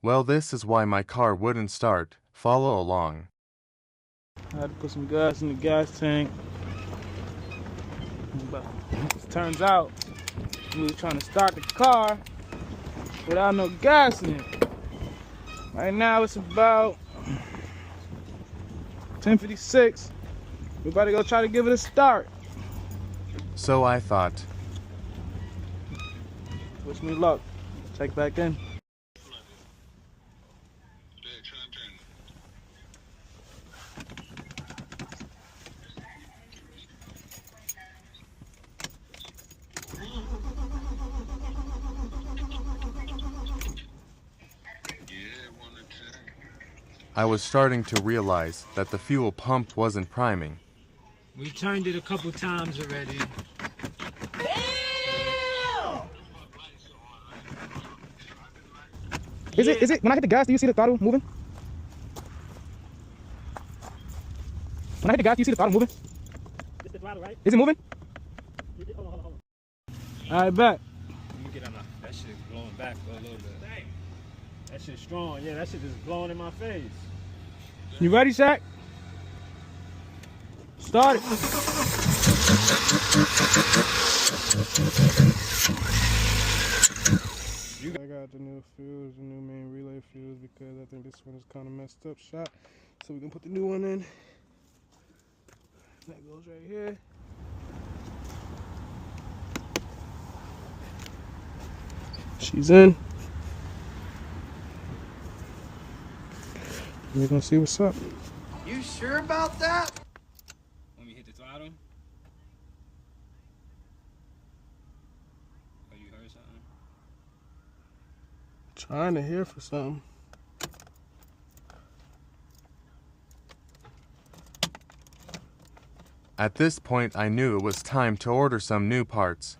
Well, this is why my car wouldn't start. Follow along. I had to put some gas in the gas tank. But it turns out we were trying to start the car without no gas in it. Right now it's about 10:56. We about to go try to give it a start. So I thought. Wish me luck. Check back in. I was starting to realize that the fuel pump wasn't priming. We turned it a couple times already. Is it, when I hit the gas, do you see the throttle moving? When I hit the gas, do you see the throttle moving? It's the throttle, right? Is it moving? Hold on. Alright, bet. Let me get on that shit blowing back for a little bit. That shit's strong. Yeah, that shit is blowing in my face. You ready, Shaq? Start it. I got the new fuse, the new main relay fuse, because I think this one is kind of messed up shot. So we can put the new one in. That goes right here. She's in. We're gonna see what's up. You sure about that? When we hit the throttle? Oh, you heard something? Trying to hear for something. At this point, I knew it was time to order some new parts.